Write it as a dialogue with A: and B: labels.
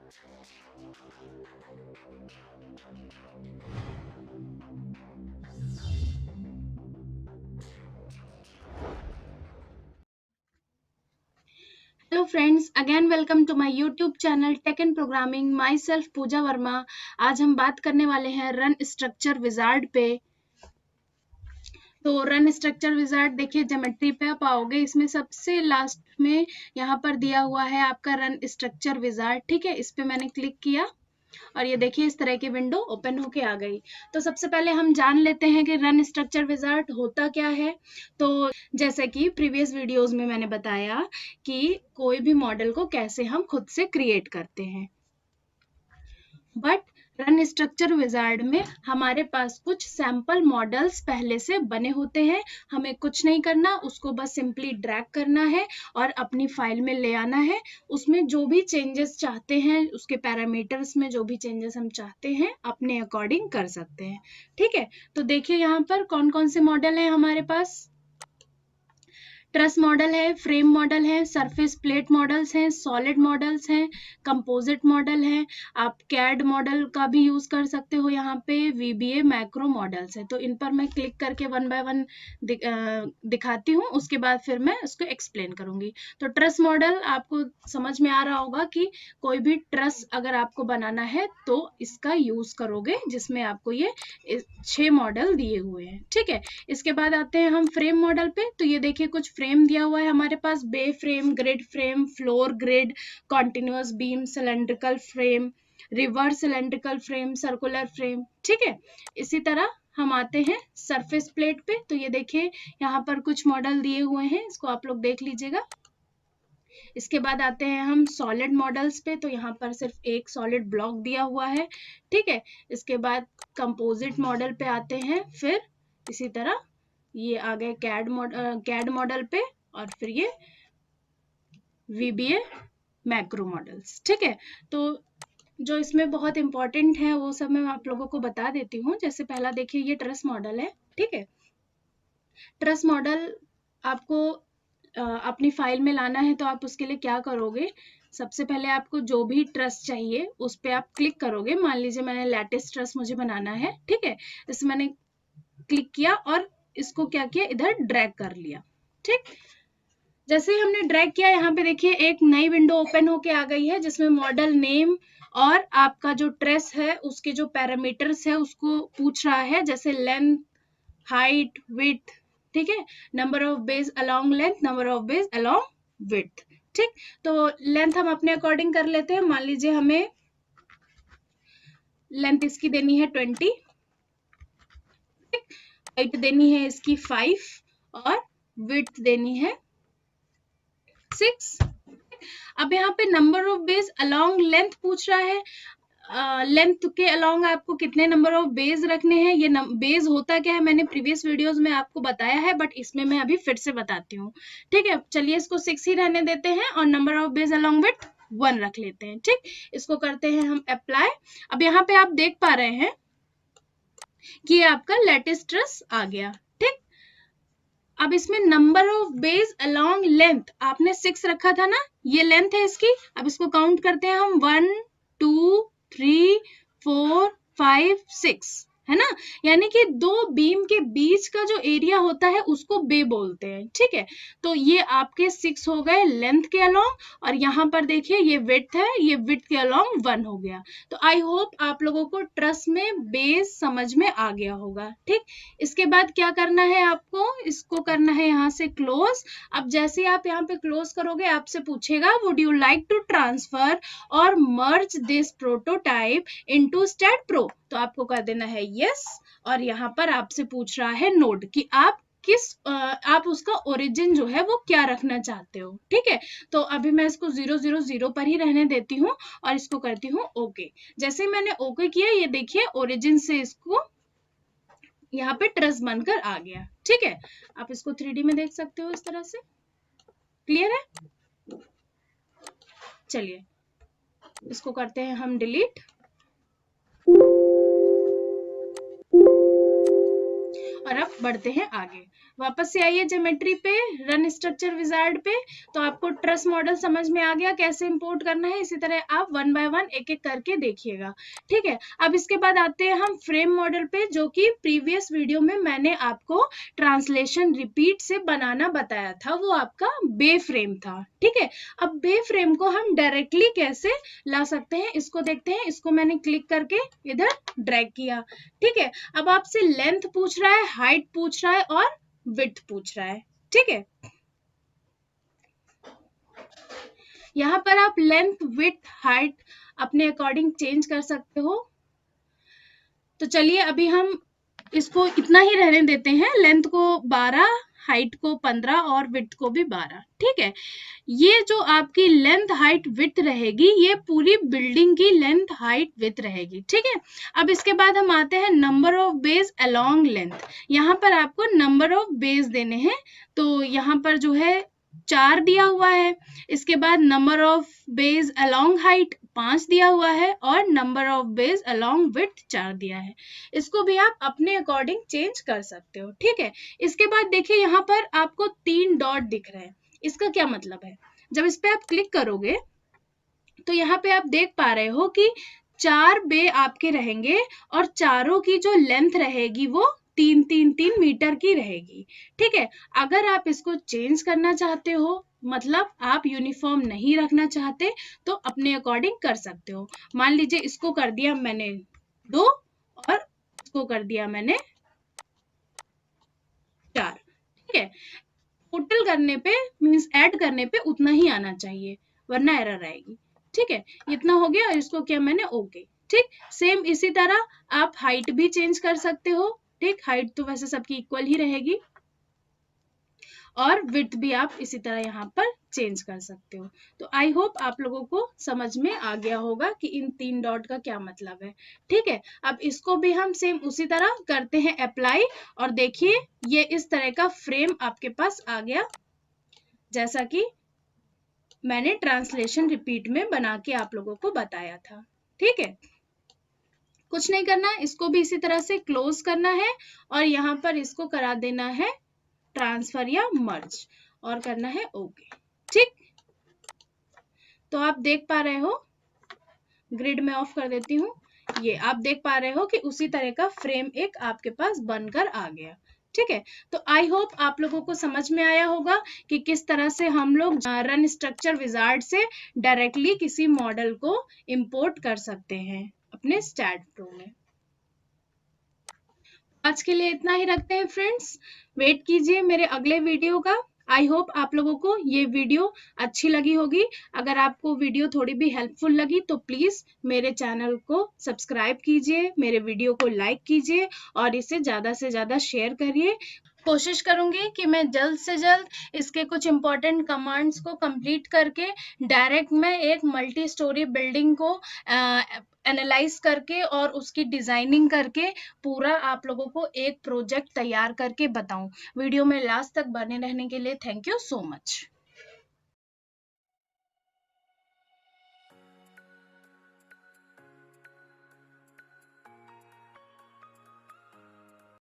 A: Hello friends, again welcome to my YouTube channel tech and programming. Myself Pooja Verma. आज हम बात करने वाले हैं रन स्ट्रक्चर विजार्ड पे। तो रन स्ट्रक्चर विजार्ड देखिए, ज्योमेट्री पे आप आओगे, इसमें सबसे लास्ट में यहाँ पर दिया हुआ है आपका रन स्ट्रक्चर विजार्ड। ठीक है, इस पे मैंने क्लिक किया और ये देखिए इस तरह की विंडो ओपन होके आ गई। तो सबसे पहले हम जान लेते हैं कि रन स्ट्रक्चर विजार्ड होता क्या है। तो जैसे कि प्रीवियस वीडियोस में मैंने बताया कि कोई भी मॉडल को कैसे हम खुद से क्रिएट करते हैं, बट रन स्ट्रक्चर विजार्ड में हमारे पास कुछ सैंपल मॉडल्स पहले से बने होते हैं। हमें कुछ नहीं करना, उसको बस सिंपली ड्रैग करना है और अपनी फाइल में ले आना है। उसमें जो भी चेंजेस चाहते हैं, उसके पैरामीटर्स में जो भी चेंजेस हम चाहते हैं, अपने अकॉर्डिंग कर सकते हैं। ठीक है, तो देखिए यहाँ पर कौन कौन से मॉडल हैं हमारे पास। ट्रस मॉडल है, फ्रेम मॉडल है, सरफेस प्लेट मॉडल्स हैं, सॉलिड मॉडल्स हैं, कंपोजिट मॉडल है। आप कैड मॉडल का भी यूज कर सकते हो। यहाँ पे वीबीए मैक्रो मॉडल्स है। तो इन पर मैं क्लिक करके वन बाय वन दिखाती हूँ, उसके बाद फिर मैं उसको एक्सप्लेन करूंगी। तो ट्रस मॉडल आपको समझ में आ रहा होगा कि कोई भी ट्रस अगर आपको बनाना है तो इसका यूज करोगे, जिसमें आपको ये 6 मॉडल दिए हुए हैं। ठीक है, इसके बाद आते हैं हम फ्रेम मॉडल पे। तो ये देखिए कुछ फ्रेम दिया हुआ है हमारे पास, bay frame, grid frame, floor grid, continuous beam, cylindrical frame, reverse cylindrical frame, circular frame. ठीक है, इसी तरह हम आते हैं सरफेस प्लेट पे। तो ये देखिए यहाँ पर कुछ मॉडल दिए हुए हैं, इसको आप लोग देख लीजिएगा। इसके बाद आते हैं हम सॉलिड मॉडल्स पे। तो यहाँ पर सिर्फ एक सॉलिड ब्लॉक दिया हुआ है। ठीक है, इसके बाद कंपोजिट मॉडल पे आते हैं, फिर इसी तरह ये आ गए कैड मॉडल पे, और फिर ये वीबीए मैक्रो मॉडल्स। ठीक है, तो जो इसमें बहुत इंपॉर्टेंट है वो सब मैं आप लोगों को बता देती हूँ। जैसे पहला देखिए, ये ट्रस मॉडल है। ठीक है, ट्रस मॉडल आपको अपनी फाइल में लाना है, तो आप उसके लिए क्या करोगे, सबसे पहले आपको जो भी ट्रस चाहिए उस पर आप क्लिक करोगे। मान लीजिए मैंने लैटिस ट्रस मुझे बनाना है। ठीक है, इसमें मैंने क्लिक किया और इसको क्या किया, इधर ड्रैग कर लिया। ठीक, जैसे ही हमने ड्रैग किया, यहाँ पे देखिए एक नई विंडो ओपन होके आ गई है, जिसमें मॉडल नेम और आपका जो ट्रेस है उसके जो पैरामीटर्स है उसको पूछ रहा है, जैसे लेंथ, हाइट, विड्थ। ठीक है, number of bays along length, number of bays along width. ठीक, तो लेंथ हम अपने अकॉर्डिंग कर लेते हैं। मान लीजिए हमें लेंथ इसकी देनी है 20, हाइट देनी है इसकी 5 और विड्थ देनी है 6। अब यहाँ पे number of bays along length पूछ रहा है। लेंथ के अलोंग आपको कितने नंबर ऑफ बेज रखने हैं। ये बेज होता क्या है मैंने प्रीवियस वीडियोस में आपको बताया है, बट इसमें मैं अभी फिर से बताती हूँ। ठीक है, चलिए इसको 6 ही रहने देते हैं और number of bays along with 1 रख लेते हैं। ठीक, इसको करते हैं हम अप्लाई। अब यहाँ पे आप देख पा रहे हैं कि आपका लेटेस्ट ट्रस आ गया। ठीक, अब इसमें number of bays along length आपने 6 रखा था ना, ये लेंथ है इसकी। अब इसको काउंट करते हैं हम, 1 2 3 4 5 6, है ना। यानी कि दो बीम के बीच का जो एरिया होता है उसको बे बोलते हैं। ठीक है, तो ये आपके 6 हो गए लेंथ के अलोंग, और यहाँ पर देखिए ये विड्थ है, ये विड्थ के अलोंग 1 हो गया। तो आई होप आप लोगों को ट्रस में बेस समझ में आ गया होगा। ठीक, इसके बाद क्या करना है आपको, इसको करना है यहाँ से क्लोज। अब जैसे ही आप यहाँ पे क्लोज करोगे, आपसे पूछेगा would you like to transfer और merge this prototype into stat pro. तो आपको कर देना है यस, और यहाँ पर आपसे पूछ रहा है नोट कि आप आप उसका ओरिजिन जो है वो क्या रखना चाहते हो। ठीक है, तो अभी मैं इसको 000 पर ही रहने देती हूँ और इसको करती हूँ ओके। जैसे मैंने ओके किया, ये देखिए ओरिजिन से इसको यहाँ पे ट्रस बनकर आ गया। ठीक है, आप इसको 3D में देख सकते हो इस तरह से। क्लियर है, चलिए इसको करते हैं हम डिलीट। और अब बढ़ते हैं आगे। वापस से आइए ज्योमेट्री पे, रन स्ट्रक्चर विजार्ड पे। तो आपको ट्रस मॉडल समझ में आ गया कैसे इंपोर्ट करना है। इसी तरह आप 1 बाय 1 एक एक करके देखिएगा, ठीक है। अब इसके बाद आते हैं हम फ्रेम मॉडल पे, जो कि प्रीवियस वीडियो में मैंने आपको ट्रांसलेशन रिपीट से बनाना बताया था, वो आपका बे फ्रेम था, ठीक है। अब बे फ्रेम को हम डायरेक्टली कैसे ला सकते हैं इसको देखते हैं। इसको मैंने क्लिक करके इधर ड्रैग किया, ठीक है। अब आपसे लेंथ पूछ रहा है, हाइट पूछ रहा है और विड्थ पूछ रहा है, ठीक है। यहाँ पर आप लेंथ, विड्थ, हाइट अपने अकॉर्डिंग चेंज कर सकते हो। तो चलिए अभी हम इसको इतना ही रहने देते हैं, लेंथ को 12, हाइट को 15 और विड्थ को भी 12, ठीक है। ये जो आपकी लेंथ, हाइट, विड्थ रहेगी, ये पूरी बिल्डिंग की लेंथ, हाइट, विड्थ रहेगी, ठीक है। अब इसके बाद हम आते हैं number of base along length. यहाँ पर आपको नंबर ऑफ बेस देने हैं, तो यहाँ पर जो है 4 दिया हुआ है। इसके बाद number of base along height 5 दिया हुआ है और number of base along width 4 दिया है। इसको भी आप अपने अकॉर्डिंग चेंज कर सकते हो, ठीक है। इसके बाद देखिए यहाँ पर आपको 3 डॉट दिख रहे हैं। इसका क्या मतलब है? जब इस पे आप क्लिक करोगे तो यहाँ पे आप देख पा रहे हो कि 4 बे आपके रहेंगे और चारों की जो लेंथ रहेगी वो 3-3-3 मीटर की रहेगी, ठीक है। अगर आप इसको चेंज करना चाहते हो, मतलब आप यूनिफॉर्म नहीं रखना चाहते, तो अपने अकॉर्डिंग कर सकते हो। मान लीजिए इसको कर दिया मैंने 2 और इसको कर दिया मैंने 4, ठीक है। टोटल करने पे मींस ऐड करने पे उतना ही आना चाहिए, वरना एरर आएगी, ठीक है। इतना हो गया और इसको किया मैंने ओके, ठीक। सेम इसी तरह आप हाइट भी चेंज कर सकते हो, ठीक। हाइट तो वैसे सबकी इक्वल ही रहेगी और विड्थ भी आप इसी तरह यहाँ पर चेंज कर सकते हो। तो आई होप आप लोगों को समझ में आ गया होगा कि इन 3 डॉट का क्या मतलब है, ठीक है। अब इसको भी हम सेम उसी तरह करते हैं अप्लाई, और देखिए ये इस तरह का फ्रेम आपके पास आ गया, जैसा कि मैंने ट्रांसलेशन रिपीट में बना के आप लोगों को बताया था, ठीक है। कुछ नहीं करना, इसको भी इसी तरह से क्लोज करना है और यहाँ पर इसको करा देना है ट्रांसफर या मर्ज और करना है ओके, ठीक। तो आप देख पा रहे हो, ग्रिड में ऑफ कर देती हूँ, ये आप देख पा रहे हो कि उसी तरह का फ्रेम एक आपके पास बनकर आ गया, ठीक है। तो आई होप आप लोगों को समझ में आया होगा कि किस तरह से हम लोग रन स्ट्रक्चर विजार्ड से डायरेक्टली किसी मॉडल को इंपोर्ट कर सकते हैं अपने स्टैट प्रो में। आज के लिए इतना ही रखते हैं फ्रेंड्स, वेट कीजिए मेरे अगले वीडियो का। आई होप आप लोगों को ये वीडियो अच्छी लगी होगी। अगर आपको वीडियो थोड़ी भी हेल्पफुल लगी तो प्लीज मेरे चैनल को सब्सक्राइब कीजिए, मेरे वीडियो को लाइक कीजिए और इसे ज्यादा से ज्यादा शेयर करिए। कोशिश करूंगी कि मैं जल्द से जल्द इसके कुछ इंपॉर्टेंट कमांड्स को कंप्लीट करके डायरेक्ट मैं एक मल्टी स्टोरी बिल्डिंग को एनालाइज करके और उसकी डिजाइनिंग करके पूरा आप लोगों को एक प्रोजेक्ट तैयार करके बताऊं। वीडियो में लास्ट तक बने रहने के लिए थैंक यू सो मच।